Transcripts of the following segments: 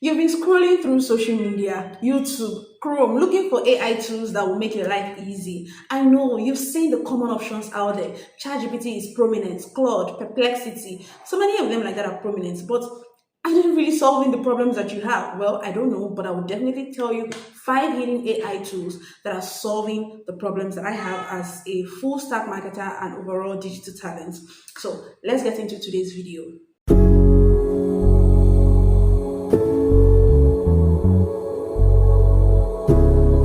You've been scrolling through social media, YouTube, Chrome, looking for AI tools that will make your life easy. I know you've seen the common options out there. ChatGPT is prominent, Claude, Perplexity, so many of them like that are prominent. But are they really solving the problems that you have? Well, I don't know, but I will definitely tell you five hidden AI tools that are solving the problems that I have as a full stack marketer and overall digital talent. So let's get into today's video.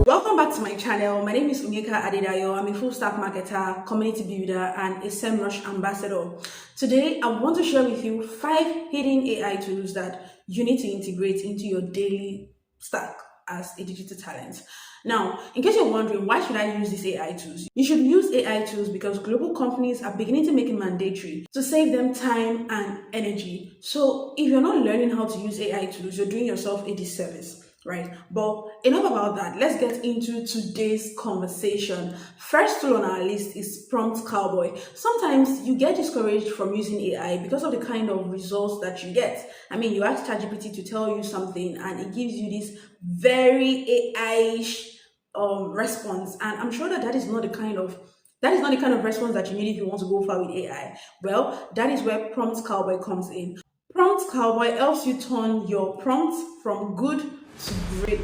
Welcome back to my channel. My name is Onyeka Adedayo. I'm a full stack marketer, community builder, and a SEMrush ambassador. Today, I want to share with you five hidden AI tools that you need to integrate into your daily stack as a digital talent. Now, in case you're wondering, why should I use these AI tools? You should use AI tools because global companies are beginning to make it mandatory to save them time and energy. So if you're not learning how to use AI tools, you're doing yourself a disservice. Right, but enough about that. Let's get into today's conversation. First tool on our list is Prompt Cowboy. Sometimes you get discouraged from using AI because of the kind of results that you get. I mean, you ask ChatGPT to tell you something and it gives you this very AI-ish response, and I'm sure that is not the kind of response that you need if you want to go far with AI. Well, that is where Prompt Cowboy comes in. Prompt Cowboy helps you turn your prompts from good to great.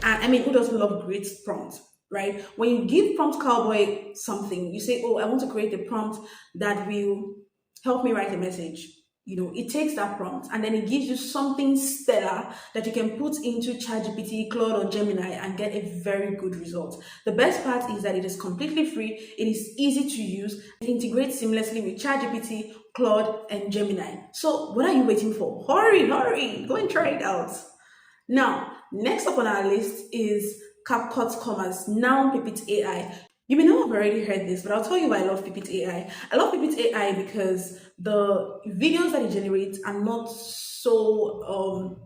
And I mean, who doesn't love great prompts, right? When you give Prompt Cowboy something, you say, oh, I want to create a prompt that will help me write a message. It takes that prompt and then it gives you something stellar that you can put into ChatGPT, Claude, or Gemini and get a very good result. The best part is that it is completely free, it is easy to use, it integrates seamlessly with ChatGPT, Claude, and Gemini. So what are you waiting for? Hurry, go and try it out. Now, next up on our list is CapcutCommerce, now Pippit AI. You may not have already heard this, but I'll tell you why I love Pippit AI. I love Pippit AI because the videos that it generates are not so,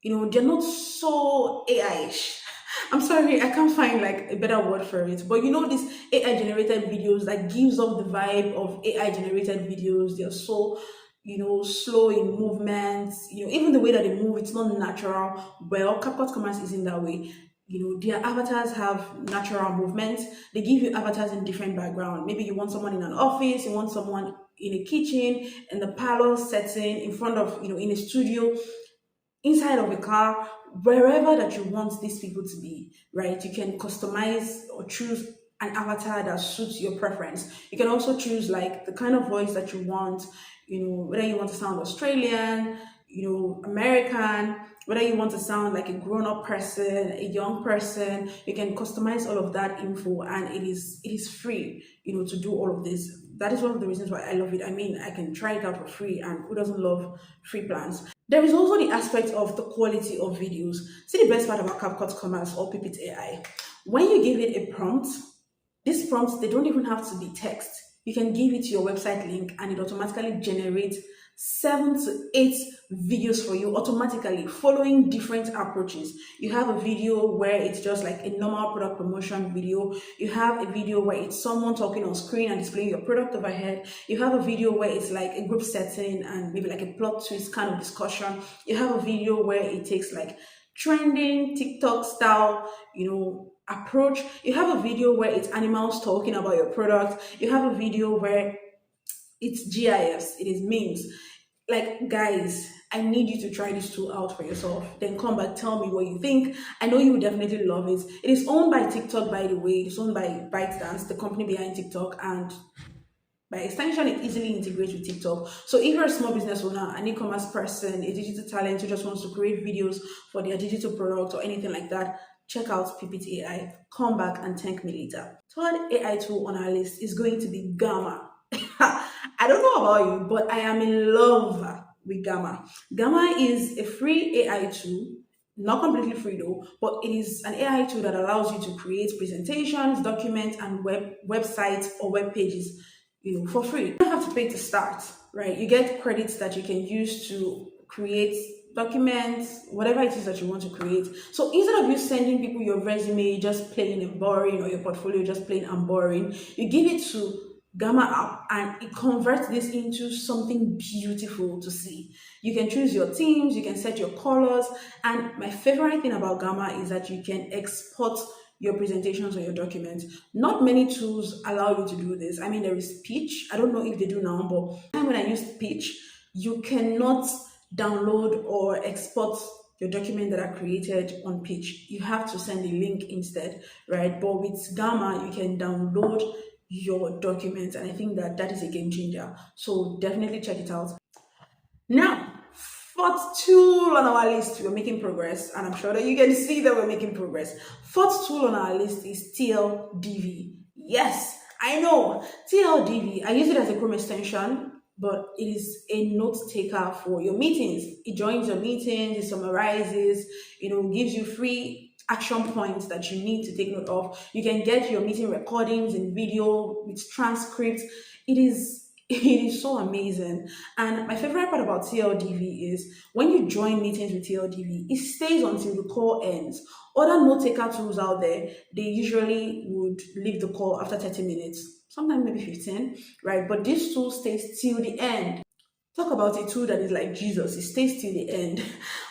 they're not so AI-ish. I'm sorry, I can't find like a better word for it. But these AI generated videos that gives off the vibe of AI generated videos. They're so slow in movements, even the way that they move, it's not natural. Well, CapcutCommerce isn't that way. Their avatars have natural movements. They give you avatars in different background. Maybe you want someone in an office, you want someone in a kitchen, in the parlor setting, in front of, in a studio, inside of a car, wherever that you want these people to be, right? You can customize or choose an avatar that suits your preference. You can also choose like the kind of voice that you want, whether you want to sound Australian, American, whether you want to sound like a grown-up person, a young person. You can customize all of that info and it is free, to do all of this. That is one of the reasons why I love it. I mean, I can try it out for free, and who doesn't love free plans? There is also the aspect of the quality of videos. See, the best part about CapcutCommerce or Pippit AI, when you give it a prompt, these prompts, they don't even have to be text. You can give it your website link and it automatically generates 7 to 8 videos for you automatically, following different approaches. You have a video where it's just like a normal product promotion video. You have a video where it's someone talking on screen and displaying your product overhead. You have a video where it's like a group setting and maybe like a plot twist kind of discussion. You have a video where it takes like trending TikTok style, approach. You have a video where it's animals talking about your product. You have a video where it's GIFs, it is memes. Like, guys, I need you to try this tool out for yourself. Then come back, tell me what you think. I know you will definitely love it. It is owned by TikTok, by the way. It's owned by ByteDance, the company behind TikTok, and by extension, it easily integrates with TikTok. So if you're a small business owner, an e-commerce person, a digital talent who just wants to create videos for their digital product or anything like that, check out Pippit AI. Come back and thank me later. Third AI tool on our list is going to be Gamma. I don't know about you, but I am in love with Gamma. Gamma is a free AI tool, not completely free though, but it is an AI tool that allows you to create presentations, documents, and websites or web pages, for free. You don't have to pay to start, right? You get credits that you can use to create documents, whatever it is that you want to create. So instead of you sending people your resume just plain and boring, or your portfolio just plain and boring, you give it to Gamma app and it converts this into something beautiful to see. You can choose your themes, you can set your colors, and my favorite thing about Gamma is that you can export your presentations or your documents. Not many tools allow you to do this. I mean, there is Pitch. I don't know if they do now, but when I used Pitch, you cannot download or export your document that are created on Pitch. You have to send a link instead, right? But with Gamma, you can download your documents, and I think that that is a game changer. So definitely check it out. Now, fourth tool on our list, we're making progress, and I'm sure that you can see that we're making progress. Fourth tool on our list is TLDV. Yes, I know TLDV. I use it as a Chrome extension, but it is a note taker for your meetings. It joins your meetings, it summarizes, gives you free action points that you need to take note of. You can get your meeting recordings in video with transcripts. It is so amazing. And my favorite part about TLDV is when you join meetings with TLDV, it stays until the call ends. Other note taker tools out there, they usually would leave the call after 30 minutes, sometimes maybe 15, right? But this tool stays till the end. Talk about a tool that is like Jesus, it stays till the end.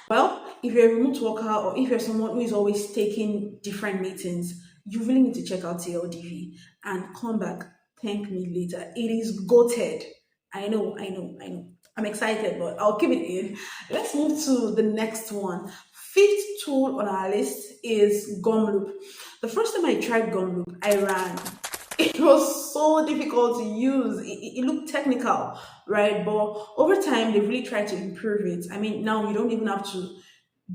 Well, if you're a remote worker or if you're someone who is always taking different meetings, you really need to check out TLDV and come back, thank me later. It is goated. I know, I know, I know. I'm excited, but I'll keep it in. Let's move to the next one. Fifth tool on our list is Gumloop. The first time I tried Gumloop, I ran. It was so difficult to use. It looked technical, right? But over time, they really tried to improve it. I mean, now you don't even have to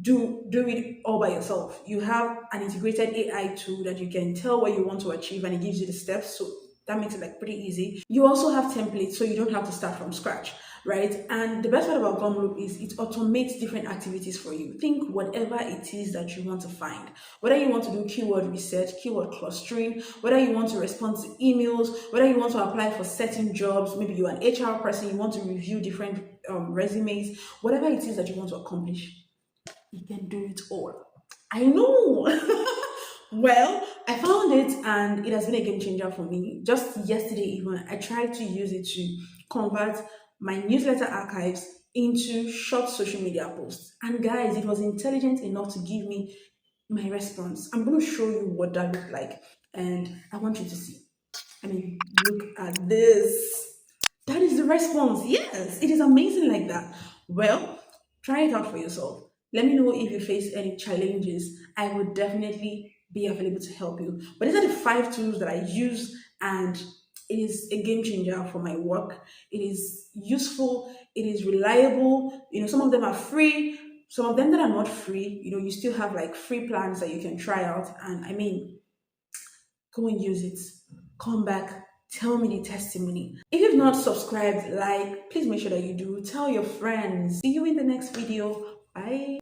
do it all by yourself. You have an integrated AI tool that you can tell what you want to achieve and it gives you the steps. So that makes it like pretty easy. You also have templates, so you don't have to start from scratch, right? And the best part about Gumloop is it automates different activities for you. Think whatever it is that you want to find, whether you want to do keyword research, keyword clustering, whether you want to respond to emails, whether you want to apply for certain jobs, maybe you're an HR person, you want to review different resumes, whatever it is that you want to accomplish, you can do it all. I know. Well, I found it and it has been a game changer for me. Just yesterday, even, I tried to use it to convert my newsletter archives into short social media posts. And guys, it was intelligent enough to give me my response. I'm going to show you what that looked like, and I want you to see. I mean, look at this. That is the response. Yes, it is amazing like that. Well, try it out for yourself. Let me know if you face any challenges. I would definitely be available to help you. But these are the five tools that I use, and it is a game changer for my work. It is useful, it is reliable. Some of them are free, some of them that are not free, you still have like free plans that you can try out. And I mean, go and use it. Come back. Tell me the testimony. If you've not subscribed, please make sure that you do. Tell your friends. See you in the next video. Bye.